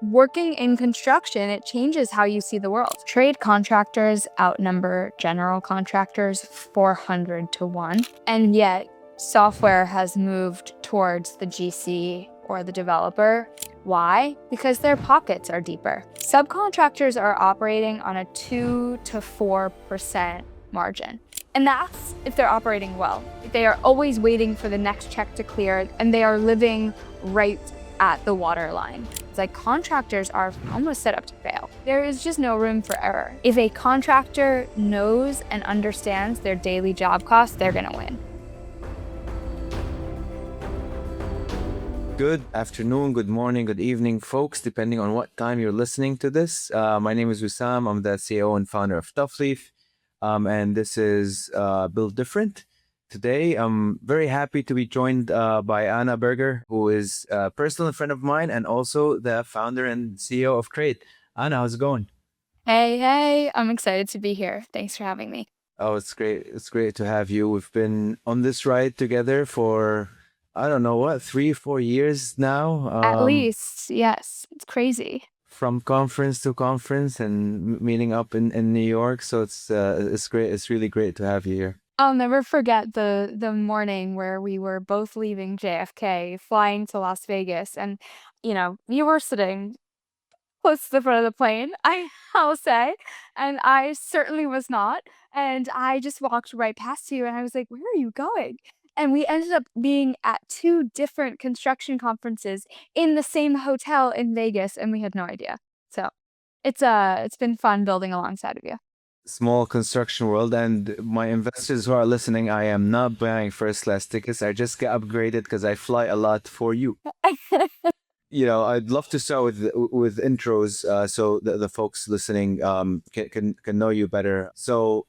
working in construction, it changes how you see the world. Trade contractors outnumber general contractors 400 to 1. And yet, software has moved towards the GC or the developer. Why? Because their pockets are deeper. Subcontractors are operating on a 2 to 4% margin. And that's if they're operating well. They are always waiting for the next check to clear, and they are living right at the waterline. It's like contractors are almost set up to fail. There is just no room for error. If a contractor knows and understands their daily job costs, they're gonna win. Good afternoon, good morning, good evening, folks, depending on what time you're listening to this. My name is Wissam. I'm the CEO and founder of Toughleaf, and this is Build Different. Today, I'm very happy to be joined by Anna Berger, who is a personal friend of mine and also the founder and CEO of Trade. Anna, how's it going? Hey, I'm excited to be here. Thanks for having me. Oh, it's great. It's great to have you. We've been on this ride together for, I don't know what, 3, 4 years now. At least, yes, it's crazy. From conference to conference and meeting up in New York. So it's great. It's really great to have you here. I'll never forget the morning where we were both leaving JFK, flying to Las Vegas, and you were sitting close to the front of the plane, I'll say, and I certainly was not. And I just walked right past you, and I was like, "Where are you going?" And we ended up being at two different construction conferences in the same hotel in Vegas, and we had no idea. So it's been fun building alongside of you. Small construction world. And my investors who are listening, I am not buying first class tickets. I just get upgraded because I fly a lot for you. I'd love to start with intros, so the folks listening can know you better. So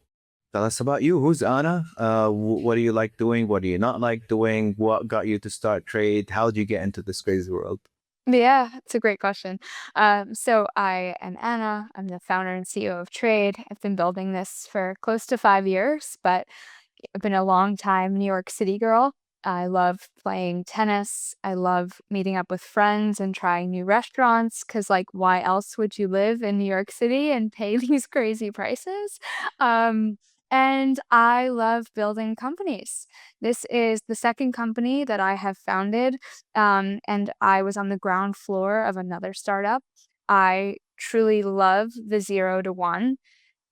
tell us about you. Who's Anna? What do you like doing? What do you not like doing? What got you to start Trade? How did you get into this crazy world? Yeah, it's a great question. So I am Anna. I'm the founder and CEO of Trade. I've been building this for close to 5 years, but I've been a long time New York City girl. I love playing tennis. I love meeting up with friends and trying new restaurants because, like, why else would you live in New York City and pay these crazy prices? Um, and I love building companies. This is the second company that I have founded, and I was on the ground floor of another startup. I truly love the 0 to 1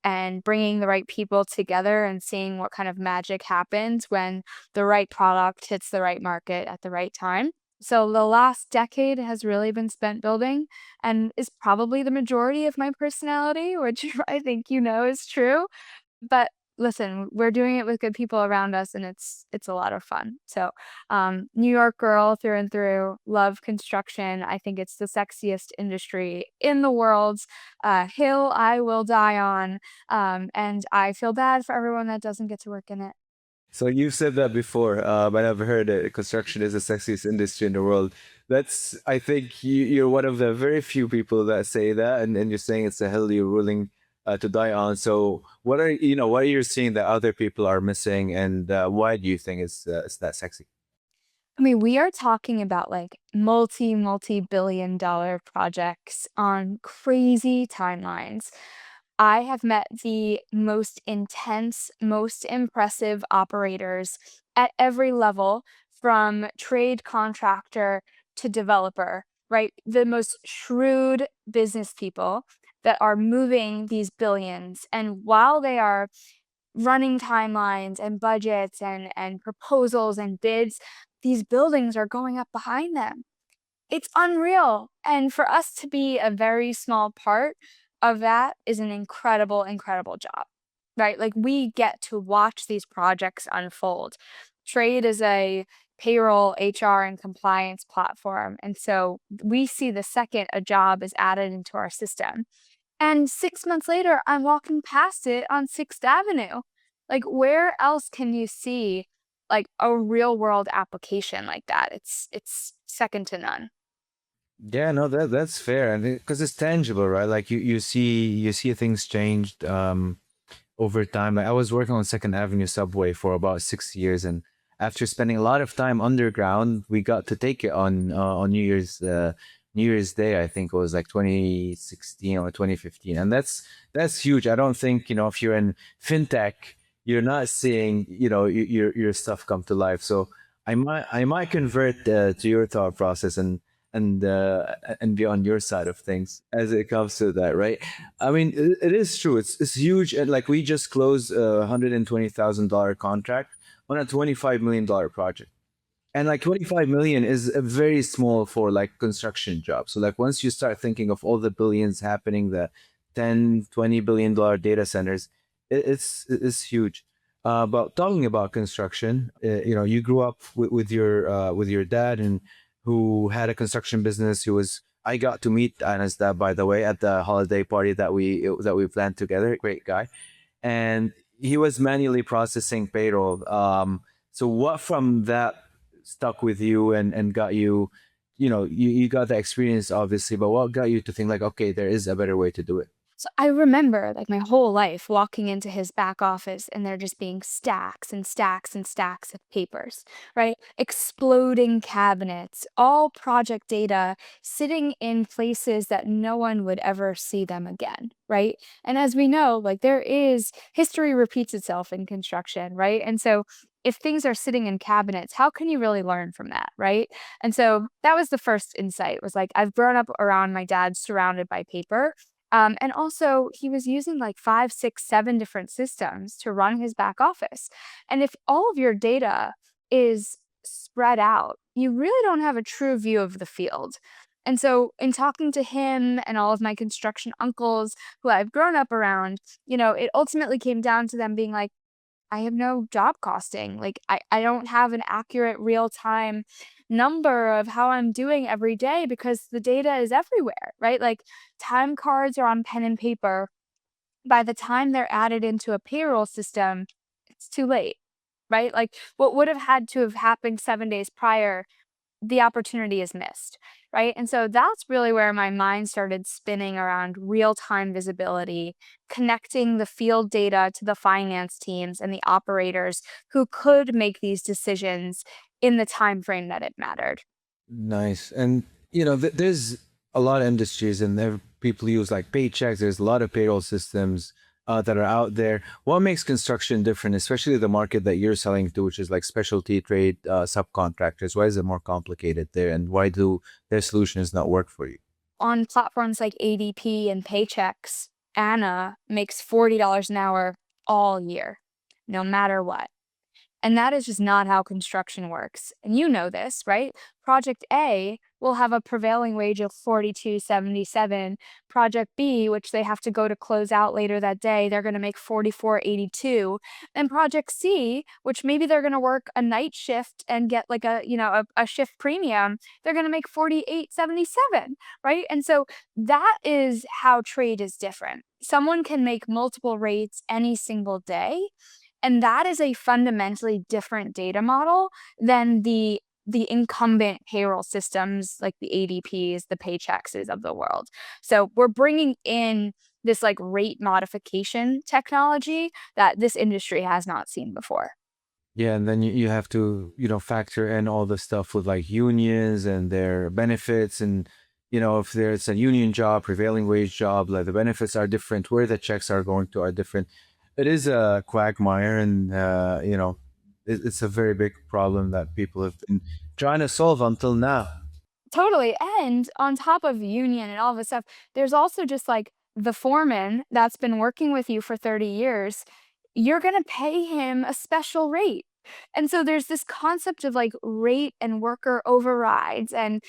and bringing the right people together and seeing what kind of magic happens when the right product hits the right market at the right time. So the last decade has really been spent building and is probably the majority of my personality, which I think is true. But listen, we're doing it with good people around us, and it's a lot of fun. So, New York girl through and through, love construction. I think it's the sexiest industry in the world. Hill I will die on, and I feel bad for everyone that doesn't get to work in it. So you said that before, but I've heard that construction is the sexiest industry in the world. I think you're one of the very few people that say that, and you're saying it's a hill you're willing to die on. So what are you seeing that other people are missing, and why do you think it's that sexy? I mean, we are talking about like multi-billion-dollar projects on crazy timelines. I have met the most intense, most impressive operators at every level, from trade contractor to developer, right? The most shrewd business people that are moving these billions. And while they are running timelines and budgets and proposals and bids, these buildings are going up behind them. It's unreal. And for us to be a very small part of that is an incredible, incredible job, right? Like, we get to watch these projects unfold. Trade is a payroll, HR, and compliance platform. And so we see the second a job is added into our system. And 6 months later, I'm walking past it on 6th Avenue. Like, where else can you see like a real world application like that? It's second to none. Yeah, no, that's fair, and because it's tangible, right? Like you see things changed over time. Like I was working on Second Avenue subway for about 6 years, and after spending a lot of time underground, we got to take it on New Year's Day. I think it was like 2016 or 2015, and that's huge. I don't think if you're in fintech, you're not seeing your stuff come to life. So I might convert to your thought process and be on your side of things as it comes to that, right? I mean, it is true. It's huge, and like we just closed a $120,000 contract on a $25 million project, and like 25 million is a very small for like construction job. So like once you start thinking of all the billions happening, the 10-20 billion dollar data centers, it's huge. But talking about construction, you grew up with your dad, and who had a construction business. Who was I got to meet Anna's dad, by the way, at the holiday party that we planned together. Great guy, and he was manually processing payroll. So what from that stuck with you and got you, you got the experience obviously, but what got you to think like, okay, there is a better way to do it? So I remember like my whole life walking into his back office and there just being stacks and stacks and stacks of papers, right? Exploding cabinets, all project data sitting in places that no one would ever see them again, right? And as we know, like there is history repeats itself in construction, right? And so if things are sitting in cabinets, how can you really learn from that, right? And so that was the first insight was like I've grown up around my dad surrounded by paper, and also, he was using like 5, 6, 7 different systems to run his back office. And if all of your data is spread out, you really don't have a true view of the field. And so, in talking to him and all of my construction uncles who I've grown up around, it ultimately came down to them being like, I have no job costing. Like I don't have an accurate real time number of how I'm doing every day because the data is everywhere, right? Like time cards are on pen and paper. By the time they're added into a payroll system, it's too late, right? Like what would have had to have happened 7 days prior, the opportunity is missed, right? And so that's really where my mind started spinning around real-time visibility, connecting the field data to the finance teams and the operators who could make these decisions in the time frame that it mattered. Nice. And there's a lot of industries, and there people use like paychecks. There's a lot of payroll systems that are out there. What makes construction different, especially the market that you're selling to, which is like specialty trade subcontractors? Why is it more complicated there, and why do their solutions not work for you? On platforms like ADP and Paychex, Anna makes $40 an hour all year, no matter what. And that is just not how construction works. And you know this, right? Project A will have a prevailing wage of 42.77. Project B, which they have to go to close out later that day, they're going to make 44.82. And Project C, which maybe they're going to work a night shift and get like a shift premium, they're going to make 48.77, right? And so that is how trade is different. Someone can make multiple rates any single day, and that is a fundamentally different data model than the incumbent payroll systems like the ADPs, the Paychexes of the world. So we're bringing in this like rate modification technology that this industry has not seen before. Yeah, and then you have to, factor in all the stuff with like unions and their benefits. And, if there's a union job, prevailing wage job, like the benefits are different, where the checks are going to are different. It is a quagmire, and, it's a very big problem that people have been trying to solve until now. Totally, and on top of union and all this stuff, there's also just, like, the foreman that's been working with you for 30 years, you're gonna pay him a special rate, and so there's this concept of, like, rate and worker overrides and,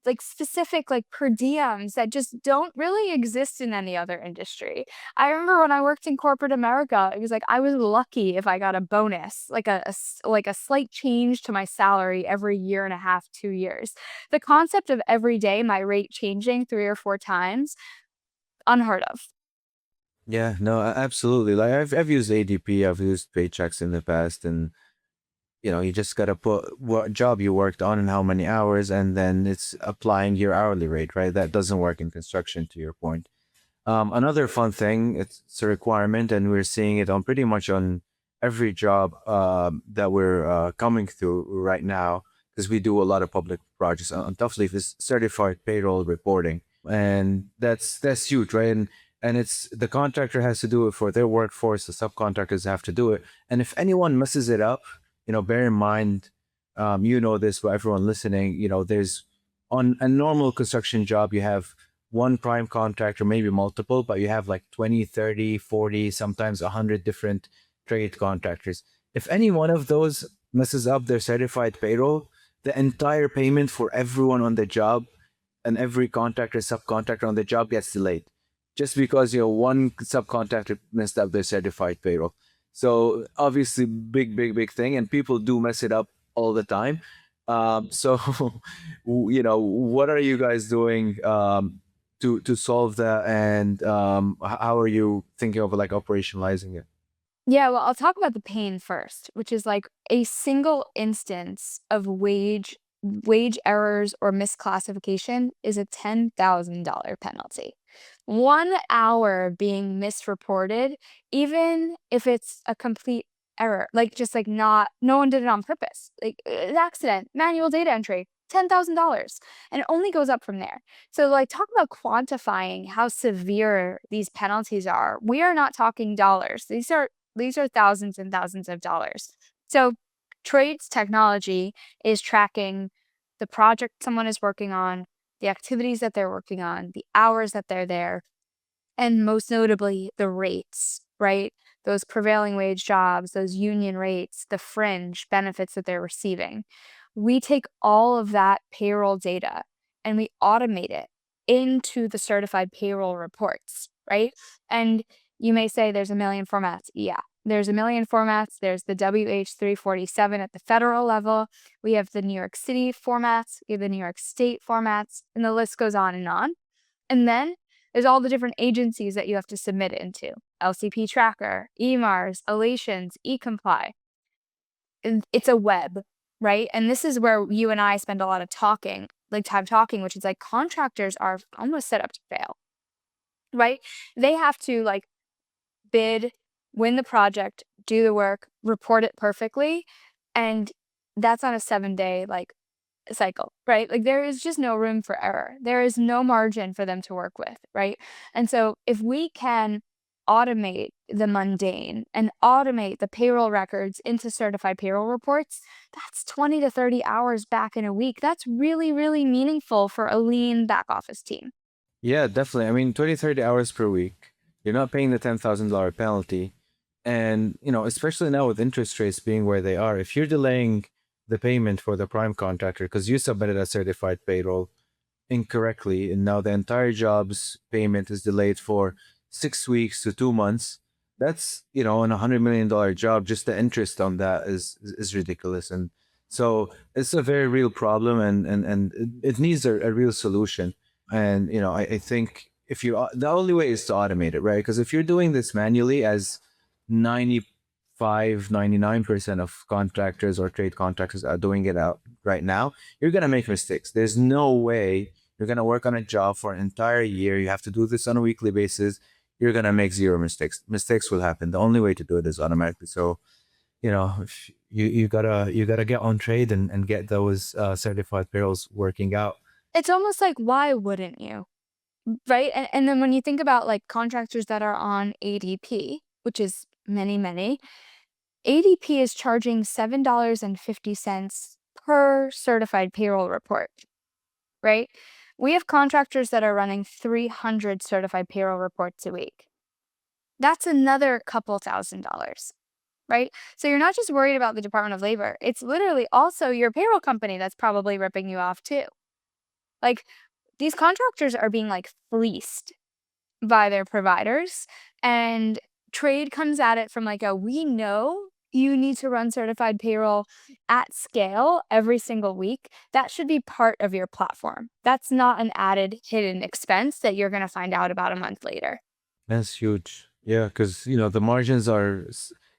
like, specific, like, per diems that just don't really exist in any other industry. I remember when I worked in corporate America, it was like I was lucky if I got a bonus, like like a slight change to my salary every year and a half, 2 years. The concept of every day my rate changing 3 or 4 times, unheard of. Yeah, no, absolutely. Like I've used ADP, I've used Paychecks in the past, and you just gotta put what job you worked on and how many hours, and then it's applying your hourly rate, right? That doesn't work in construction, to your point. Another fun thing, it's a requirement, and we're seeing it on pretty much on every job that we're coming through right now. because we do a lot of public projects. On Tough Leaf is certified payroll reporting, and that's huge, right? And it's the contractor has to do it for their workforce. The subcontractors have to do it, and if anyone messes it up, bear in mind, you know this, but everyone listening, there's on a normal construction job, you have one prime contractor, maybe multiple, but you have like 20, 30, 40, sometimes 100 different trade contractors. If any one of those messes up their certified payroll, the entire payment for everyone on the job and every contractor, subcontractor on the job gets delayed just because one subcontractor messed up their certified payroll. So obviously, big thing, and people do mess it up all the time. So, what are you guys doing to solve that, and how are you thinking of like operationalizing it? Yeah, well, I'll talk about the pain first, which is like a single instance of wage errors or misclassification is a $10,000 penalty. 1 hour being misreported, even if it's a complete error, like just like not no one did it on purpose. Like an accident, manual data entry, $10,000. And it only goes up from there. So like talk about quantifying how severe these penalties are. We are not talking dollars. These are thousands and thousands of dollars. So trades technology is tracking the project someone is working on, the activities that they're working on, the hours that they're there, and most notably the rates, right? Those prevailing wage jobs, those union rates, the fringe benefits that they're receiving. We take all of that payroll data and we automate it into the certified payroll reports, right? And you may say there's a million formats. Yeah, there's a million formats. There's the WH-347 at the federal level. We have the New York City formats. We have the New York State formats, and the list goes on and on. And then there's all the different agencies that you have to submit it into. LCP Tracker, EMARS, Elations, eComply. And it's a web, right? And this is where you and I spend a lot of time talking, which is like contractors are almost set up to fail, right? They have to like bid, win the project, do the work, report it perfectly. And that's on a 7-day like cycle, right? Like there is just no room for error. There is no margin for them to work with, right? And so if we can automate the mundane and automate the payroll records into certified payroll reports, that's 20 to 30 hours back in a week. That's really, really meaningful for a lean back office team. Yeah, definitely. I mean, 20, 30 hours per week. You're not paying the $10,000 penalty. And, especially now with interest rates being where they are, if you're delaying the payment for the prime contractor because you submitted a certified payroll incorrectly, and now the entire job's payment is delayed for 6 weeks to 2 months, that's, on $100 million job, just the interest on that is ridiculous. And so it's a very real problem, and it needs a real solution. And I think if you the only way is to automate it, right? Because if you're doing this manually, as 99% of contractors or trade contractors are doing it out right now, you're gonna make mistakes. There's no way you're gonna work on a job for an entire year. You have to do this on a weekly basis. You're gonna make zero mistakes. Mistakes will happen. The only way to do it is automatically. So if you gotta get on trade and get those certified payrolls working out. It's almost like, why wouldn't you? Right? And then when you think about like contractors that are on ADP, which is many, many, ADP is charging $7.50 per certified payroll report, right? We have contractors that are running 300 certified payroll reports a week. That's another couple $1,000s, right? So you're not just worried about the Department of Labor. It's literally also your payroll company that's probably ripping you off too. Like these contractors are being like fleeced by their providers, and trade comes at it from like we know you need to run certified payroll at scale every single week. That should be part of your platform. That's not an added hidden expense that you're going to find out about a month later. That's huge. Yeah, because the margins are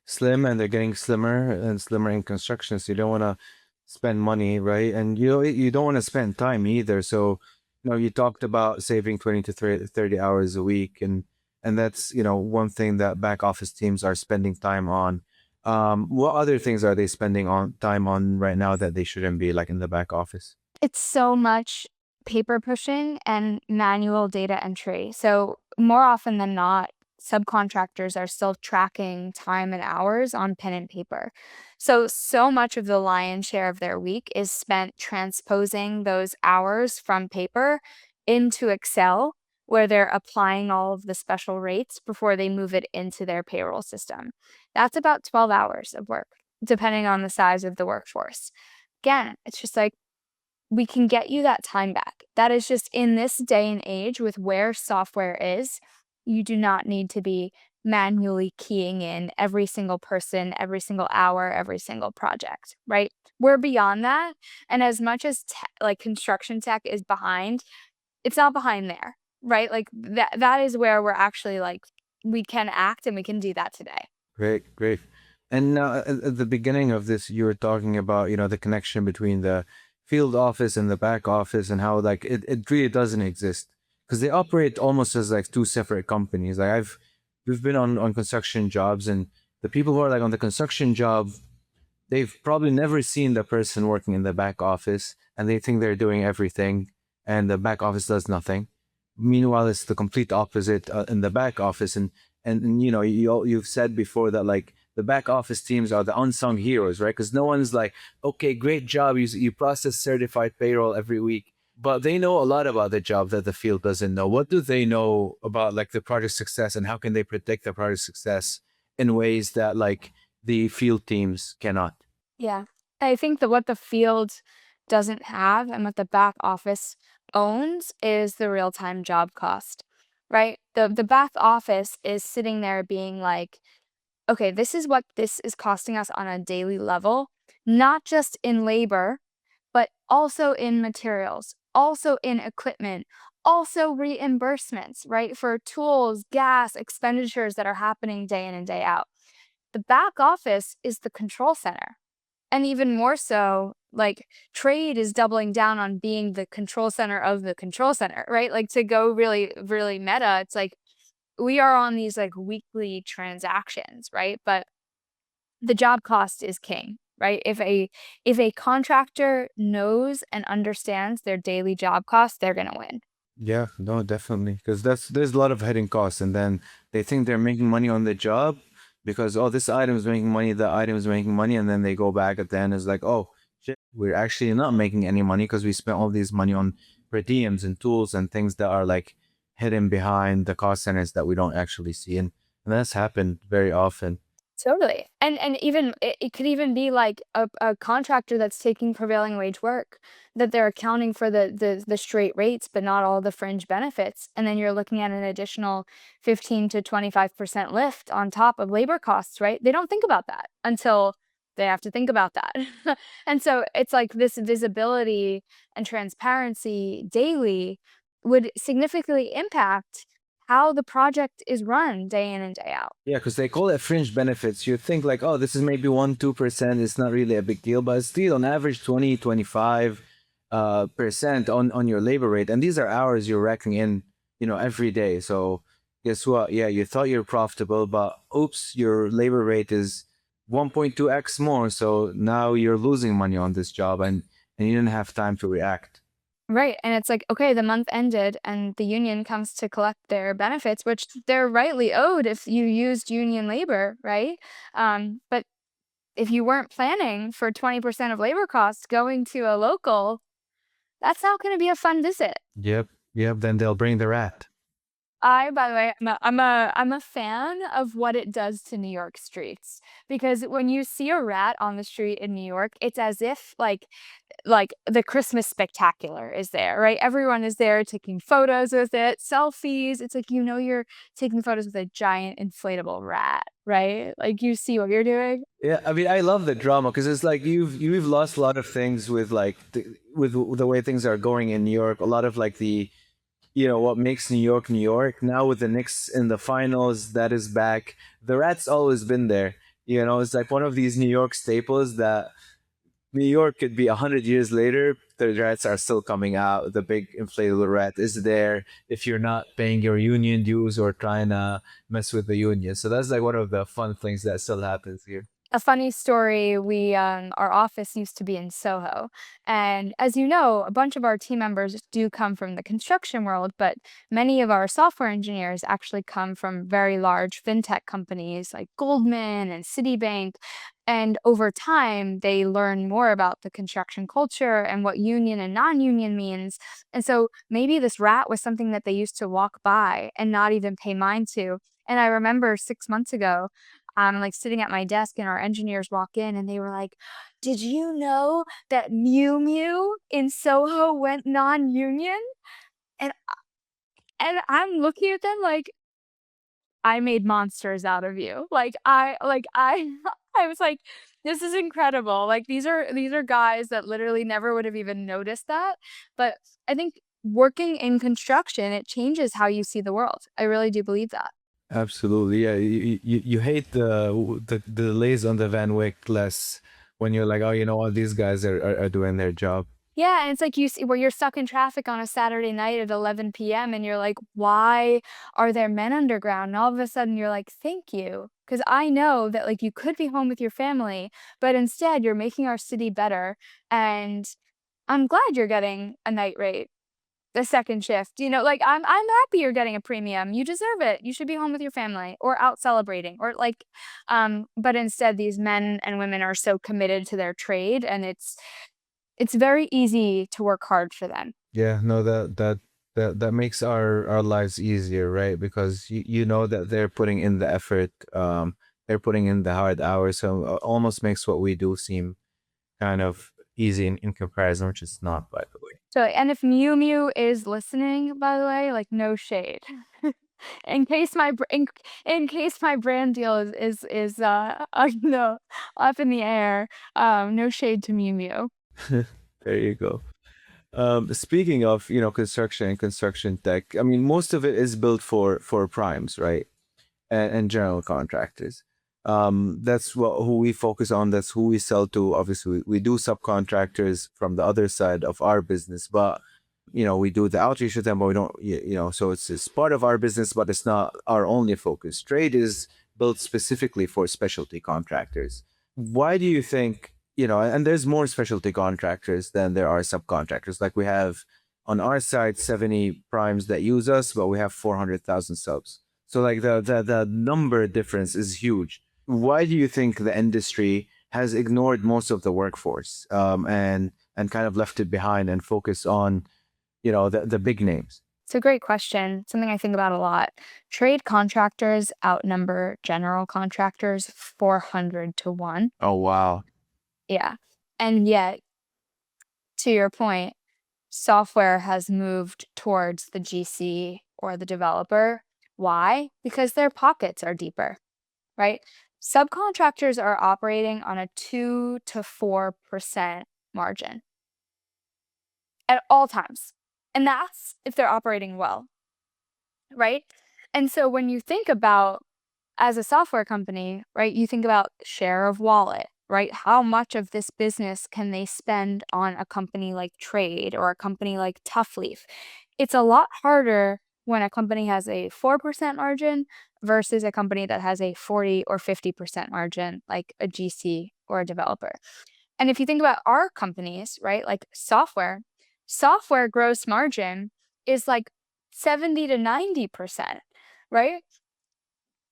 slim, and they're getting slimmer and slimmer in construction. So you don't want to spend money, right? And you don't want to spend time either. So you talked about saving 20 to 30 hours a week, and that's one thing that back office teams are spending time on. What other things are they spending on time on right now that they shouldn't be, like in the back office? It's so much paper pushing and manual data entry. So, more often than not, subcontractors are still tracking time and hours on pen and paper. So much of the lion's share of their week is spent transposing those hours from paper into Excel, where they're applying all of the special rates before they move it into their payroll system. That's about 12 hours of work, depending on the size of the workforce. Again, it's just like, we can get you that time back. That is just in this day and age with where software is, you do not need to be manually keying in every single person, every single hour, every single project, right? We're beyond that. And as much as like construction tech is behind, it's not behind there, right? Like that is where we're actually like we can act and we can do that today. Great, great. And now at the beginning of this, you were talking about, the connection between the field office and the back office and how like it really doesn't exist because they operate almost as like two separate companies. Like we've been on construction jobs, and the people who are like on the construction job, they've probably never seen the person working in the back office, and they think they're doing everything and the back office does nothing. Meanwhile, it's the complete opposite in the back office. And you've said before that like the back office teams are the unsung heroes, right? Because no one's like, okay, great job, you process certified payroll every week, but they know a lot about the job that the field doesn't know. What do they know about like the project success, and how can they predict the project success in ways that like the field teams cannot? Yeah. I think that what the field doesn't have and what the back office owns is the real-time job cost, right? The back office is sitting there being like, okay, this is what this is costing us on a daily level, not just in labor, but also in materials, also in equipment, also reimbursements, right? For tools, gas, expenditures that are happening day in and day out. The back office is the control center. And even more so, like trade is doubling down on being the control center of the control center, right? Like to go really, really meta, it's like we are on these like weekly transactions, right? But the job cost is king, right? If a contractor knows and understands their daily job cost, they're gonna win. Yeah, no, definitely. Because there's a lot of hidden costs, and then they think they're making money on the job because oh, this item is making money, the item is making money, and then they go back at the end is like, oh shit, we're actually not making any money because we spent all this money on per diems and tools and things that are like hidden behind the cost centers that we don't actually see, and that's happened very often. Totally. And even it could even be like a contractor that's taking prevailing wage work, that they're accounting for the straight rates, but not all the fringe benefits. And then you're looking at an additional 15 to 25% lift on top of labor costs, right? They don't think about that until they have to think about that. And so it's like this visibility and transparency daily would significantly impact how the project is run day in and day out. Yeah, because they call it fringe benefits. You think like, oh, this is maybe 1-2%. It's not really a big deal, but it's still on average 20-25 percent on your labor rate. And these are hours you're racking in, every day. So guess what? Yeah, you thought you're profitable, but oops, your labor rate is 1.2x more. So now you're losing money on this job, and you didn't have time to react. Right, and it's like, okay, the month ended and the union comes to collect their benefits, which they're rightly owed if you used union labor, right? But if you weren't planning for 20% of labor costs going to a local, that's not gonna be a fun visit. Yep, yep. Then they'll bring the rat. By the way, I'm a fan of what it does to New York streets, because when you see a rat on the street in New York, it's as if like the Christmas spectacular is there, right? Everyone is there taking photos with it, selfies. It's like, you're taking photos with a giant inflatable rat, right? Like you see what you're doing. Yeah, I mean, I love the drama because it's like you've lost a lot of things with like with the way things are going in New York. A lot of like the what makes New York New York. Now with the Knicks in the finals, that is back. The rat's always been there. It's like one of these New York staples that New York could be 100 years later. The rats are still coming out. The big inflatable rat is there if you're not paying your union dues or trying to mess with the union. So that's like one of the fun things that still happens here. A funny story, our office used to be in Soho, and as you know, a bunch of our team members do come from the construction world, but many of our software engineers actually come from very large fintech companies like Goldman and Citibank. And over time, they learn more about the construction culture and what union and non-union means. And so maybe this rat was something that they used to walk by and not even pay mind to. And I remember 6 months ago, like sitting at my desk and our engineers walk in and they were like, "Did you know that Mew Mew in Soho went non-union?" And I'm looking at them like, "I made monsters out of you." I was like, "This is incredible." Like these are guys that literally never would have even noticed that. But I think working in construction, it changes how you see the world. I really do believe that. Absolutely, yeah. You hate the delays on the Van Wyck less when you're like, oh, you know what, these guys are doing their job. Yeah, and it's like you see where you're stuck in traffic on a Saturday night at 11 p.m. and you're like, "Why are there men underground?" And all of a sudden you're like, "Thank you, because I know that like you could be home with your family, but instead you're making our city better, and I'm glad you're getting a night rate, the second shift." Like I'm happy you're getting a premium. You deserve it. You should be home with your family or out celebrating or like but instead these men and women are so committed to their trade, and it's very easy to work hard for them. Yeah, no, that makes our lives easier, right? Because you know that they're putting in the effort, they're putting in the hard hours, so almost makes what we do seem kind of easy in comparison, which is not, by the way. So, and if Mew Mew is listening, by the way, like no shade. In case my brand deal no, up in the air, no shade to Mew Mew. There you go. Speaking of, construction and construction tech, I mean, most of it is built for primes, right? And general contractors. That's who we focus on. That's who we sell to. Obviously, we do subcontractors from the other side of our business, but we do the outreach with them, but we don't, so it's part of our business, but it's not our only focus. Trade is built specifically for specialty contractors. Why do you think, and there's more specialty contractors than there are subcontractors? Like we have on our side 70 primes that use us, but we have 400,000 subs. So like the number difference is huge. Why do you think the industry has ignored most of the workforce, and kind of left it behind and focus on the big names? It's a great question. Something I think about a lot. Trade contractors outnumber general contractors 400 to 1. Oh wow. Yeah. And yet, to your point, software has moved towards the GC or the developer. Why? Because their pockets are deeper, right? Subcontractors are operating on a 2 to 4% margin at all times. And that's if they're operating well, right? And so when you think about as a software company, right, you think about share of wallet, right? How much of this business can they spend on a company like Trade or a company like Tough Leaf? It's a lot harder when a company has a 4% margin versus a company that has a 40 or 50% margin, like a GC or a developer. And if you think about our companies, right, like software gross margin is like 70 to 90%, right?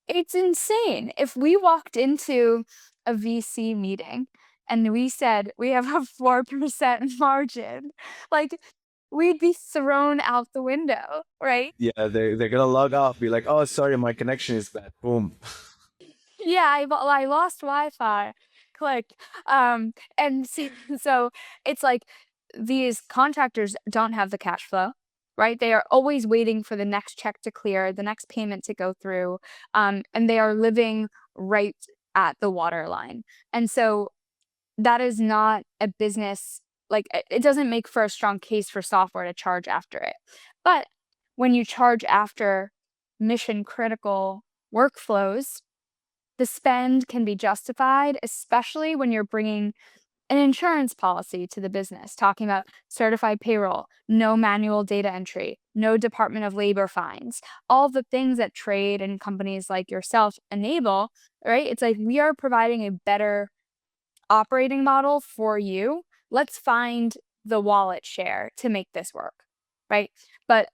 It's insane. If we walked into a VC meeting and we said we have a 4% margin, like we'd be thrown out the window, right? Yeah, they're gonna log off, be like, oh, sorry, my connection is bad. Boom. Yeah, I lost Wi-Fi. Click. And see, so it's like these contractors don't have the cash flow, right? They are always waiting for the next check to clear, the next payment to go through, and they are living right at the waterline. And so that is not a business, like it doesn't make for a strong case for software to charge after it. But when you charge after mission critical workflows, the spend can be justified, especially when you're bringing an insurance policy to the business, talking about certified payroll, no manual data entry, no Department of Labor fines, all the things that trade and companies like yourself enable, right? It's like we are providing a better operating model for you. Let's find the wallet share to make this work, right? But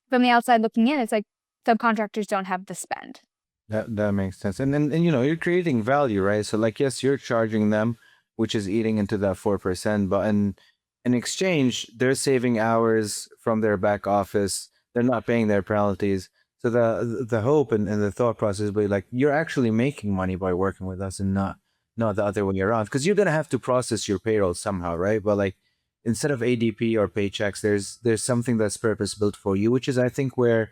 from the outside looking in, it's like subcontractors don't have the spend. That makes sense. And you're creating value, right? So like yes, you're charging them, which is eating into that 4%, but in exchange, they're saving hours from their back office. They're not paying their penalties. So the hope and the thought process will be like you're actually making money by working with us and not the other way around. Because you're gonna have to process your payroll somehow, right? But like instead of ADP or Paychex, there's something that's purpose built for you, which is I think where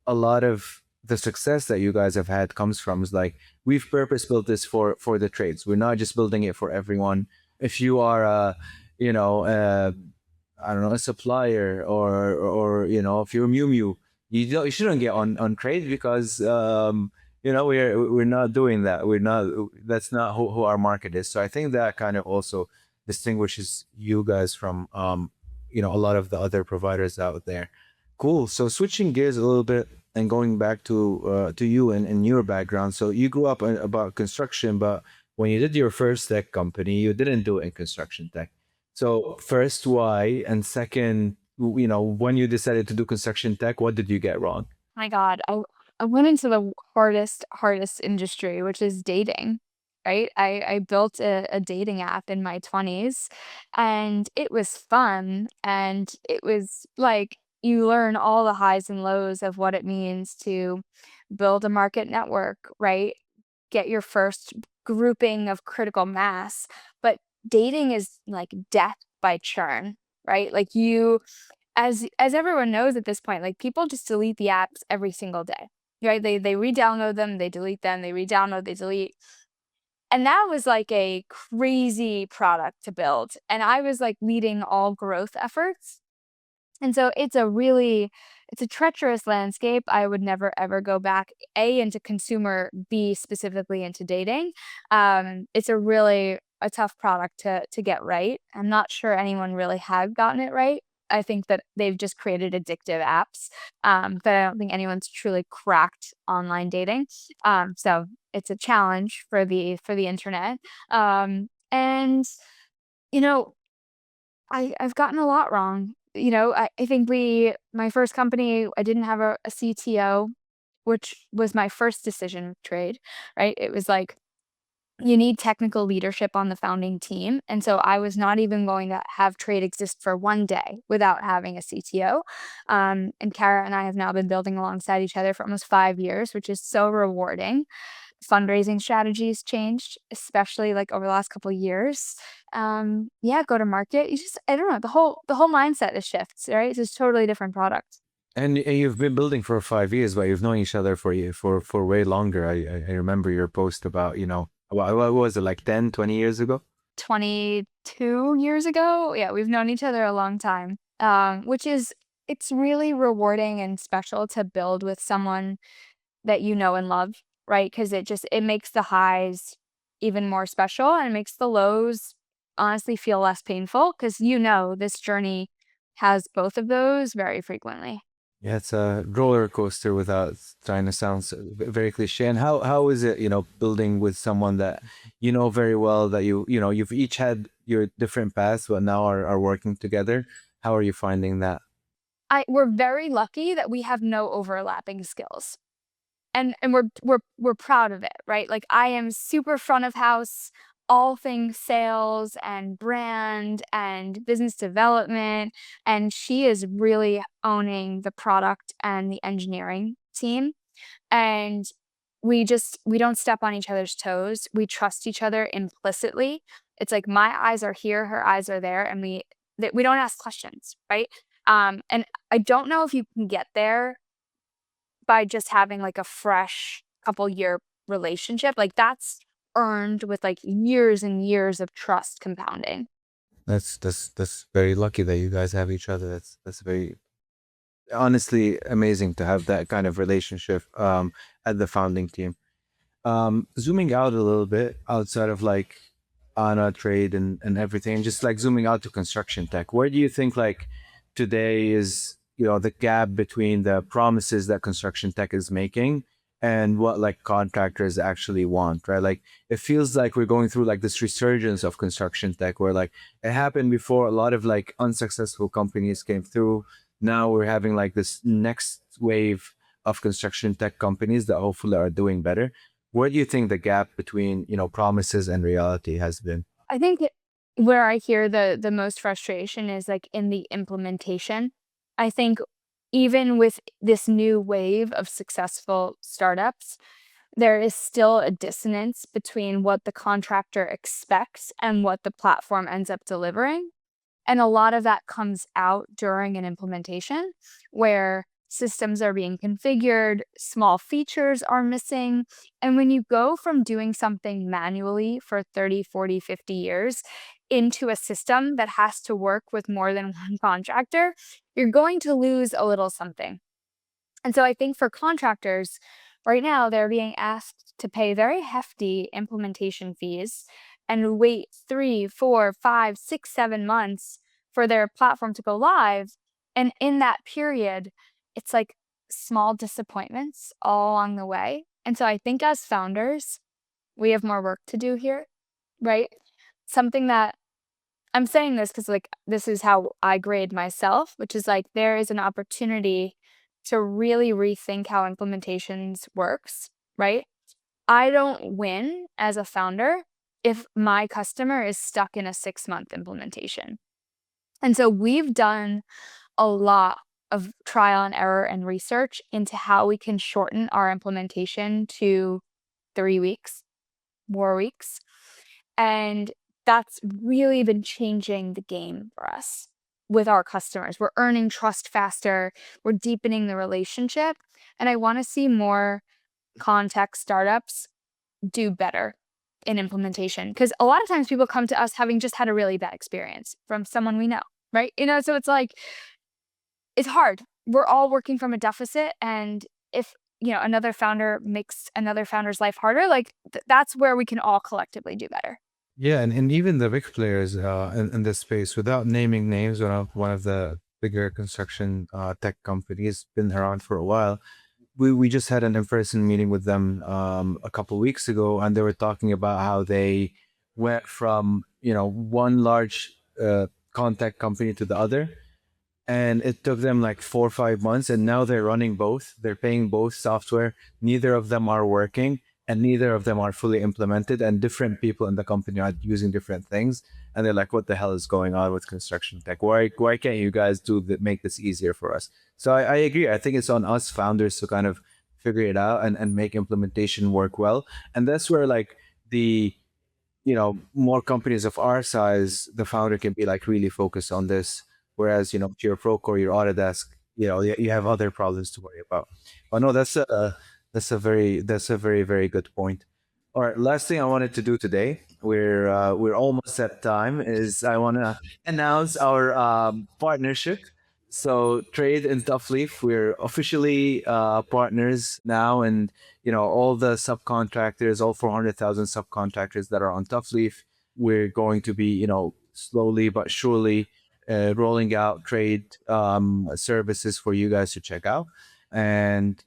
a lot of the success that you guys have had comes from is like we've purpose built this for the trades. We're not just building it for everyone. If you are a you know I don't know, a supplier or if you're Mew Mew, you shouldn't get on trade because we're not doing that. We're not That's not who our market is. So I think that kind of also distinguishes you guys from a lot of the other providers out there. Cool. So switching gears a little bit and going back to you and your background. So you grew up about construction, but when you did your first tech company, you didn't do it in construction tech. So first, why? And second, when you decided to do construction tech, what did you get wrong? My God, I went into the hardest industry, which is dating, right? I built a dating app in my 20s, and it was fun, and it was like you learn all the highs and lows of what it means to build a market network, right? Get your first grouping of critical mass, but dating is like death by churn, right? Like as everyone knows at this point, like people just delete the apps every single day, right? They re-download them, they delete them, they re-download, they delete. And that was like a crazy product to build. And I was like leading all growth efforts. And so it's a treacherous landscape. I would never ever go back A into consumer, B specifically into dating. It's a tough product to get right. I'm not sure anyone really had gotten it right. I think that they've just created addictive apps, but I don't think anyone's truly cracked online dating. So it's a challenge for the internet. And you know, I've gotten a lot wrong. I think my first company, I didn't have a CTO, which was my first decision with trade, right? It was like you need technical leadership on the founding team. And so I was not even going to have trade exist for one day without having a CTO. And Kara and I have now been building alongside each other for almost 5 years, which is so rewarding. Fundraising strategies changed, especially like over the last couple of years. Yeah, go to market. I don't know, the whole mindset is shifts, right? It's just totally different product. And you've been building for 5 years, but you've known each other for way longer. I remember your post about, what was it, like 10, 20 years ago? 22 years ago. Yeah, we've known each other a long time. It's really rewarding and special to build with someone that you know and love, right? Because it makes the highs even more special, and it makes the lows honestly feel less painful because this journey has both of those very frequently. Yeah, it's a roller coaster without trying to sound very cliche. And how is it, building with someone that you know very well, that you've each had your different paths, but now are working together? How are you finding that? We're very lucky that we have no overlapping skills. And we're proud of it, right? Like I am super front of house, all things sales and brand and business development, and she is really owning the product and the engineering team. And we don't step on each other's toes. We trust each other implicitly. It's like my eyes are here, her eyes are there, and we don't ask questions, right? And I don't know if you can get there by just having like a fresh couple year relationship. Like that's earned with like years and years of trust compounding. That's very lucky that you guys have each other. That's very honestly amazing to have that kind of relationship at the founding team. Zooming out a little bit outside of like Anna trade and everything, just like zooming out to construction tech, where do you think like today is, the gap between the promises that construction tech is making and what like contractors actually want, right? Like it feels like we're going through like this resurgence of construction tech where like it happened before, a lot of like unsuccessful companies came through. Now we're having like this next wave of construction tech companies that hopefully are doing better. Where do you think the gap between, promises and reality has been? I think where I hear the most frustration is like in the implementation. I think even with this new wave of successful startups, there is still a dissonance between what the contractor expects and what the platform ends up delivering. And a lot of that comes out during an implementation where systems are being configured, small features are missing. And when you go from doing something manually for 30, 40, 50 years into a system that has to work with more than one contractor, you're going to lose a little something. And so I think for contractors, right now, they're being asked to pay very hefty implementation fees and wait 3, 4, 5, 6, 7 months for their platform to go live. And in that period, it's like small disappointments all along the way. And so I think as founders, we have more work to do here, right? Something that I'm saying this because, like, this is how I grade myself, which is like there is an opportunity to really rethink how implementations works, right? I don't win as a founder if my customer is stuck in a 6-month implementation. And so we've done a lot of trial and error and research into how we can shorten our implementation to 3 weeks, 4 weeks. And that's really been changing the game for us with our customers. We're earning trust faster, we're deepening the relationship, and I wanna see more context startups do better in implementation. Because a lot of times people come to us having just had a really bad experience from someone we know, right? So it's like it's hard. We're all working from a deficit, and if, another founder makes another founder's life harder, like, that's where we can all collectively do better. Yeah, and even the big players in this space, without naming names, one of the bigger construction tech companies, been around for a while. We just had an in-person meeting with them a couple weeks ago, and they were talking about how they went from one large contact company to the other, and it took them like 4 or 5 months, and now they're running both, they're paying both software, neither of them are working and neither of them are fully implemented, and different people in the company are using different things, and they're like, what the hell is going on with construction tech? Why can't you guys make this easier for us? So I agree, I think it's on us founders to kind of figure it out and make implementation work well. And that's where like the more companies of our size, the founder can be like really focused on this. Whereas, if you're a Procore, your Autodesk, you have other problems to worry about. Oh no, that's a very, very good point. All right, last thing I wanted to do today, we're almost at time, is I want to announce our partnership. So Trade and Tough Leaf, we're officially partners now, and all the subcontractors, all 400,000 subcontractors that are on Tough Leaf, we're going to be slowly but surely rolling out trade services for you guys to check out. And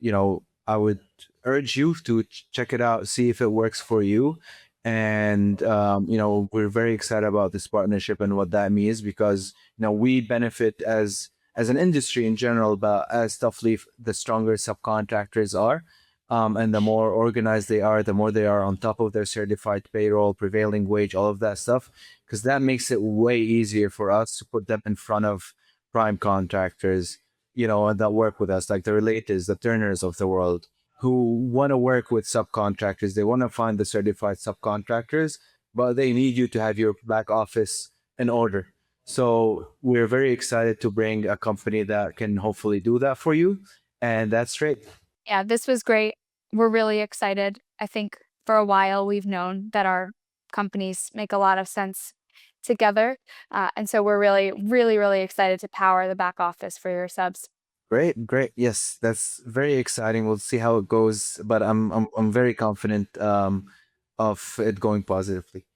I would urge you to check it out, see if it works for you. And we're very excited about this partnership and what that means, because we benefit as an industry in general, but as Tough Leaf, the stronger subcontractors are. And the more organized they are, the more they are on top of their certified payroll, prevailing wage, all of that stuff, because that makes it way easier for us to put them in front of prime contractors, and that work with us, like the Relators, the Turners of the world, who want to work with subcontractors. They want to find the certified subcontractors, but they need you to have your back office in order. So we're very excited to bring a company that can hopefully do that for you. And that's great. Yeah, this was great. We're really excited. I think for a while we've known that our companies make a lot of sense together. And so we're really, really, really excited to power the back office for your subs. Great, great. Yes, that's very exciting. We'll see how it goes, but I'm very confident of it going positively.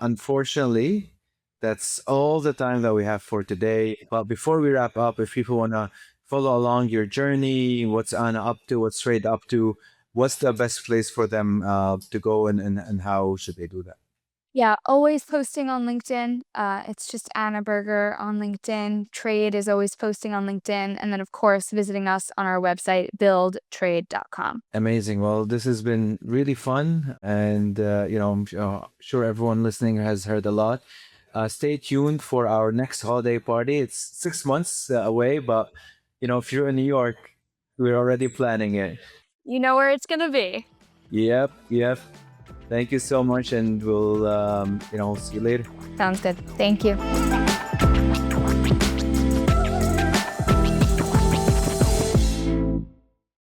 Unfortunately, that's all the time that we have for today. But before we wrap up, if people want to follow along your journey, what's Anna up to, what's Trade up to, what's the best place for them to go, and how should they do that? Yeah, always posting on LinkedIn. It's just Anna Berger on LinkedIn. Trade is always posting on LinkedIn. And then, of course, visiting us on our website, buildtrade.com. Amazing. Well, this has been really fun. And, I'm sure everyone listening has heard a lot. Stay tuned for our next holiday party. It's 6 months away, but, if you're in New York, we're already planning it. You know where it's going to be. Yep, yep. Thank you so much, and we'll see you later. Sounds good. Thank you.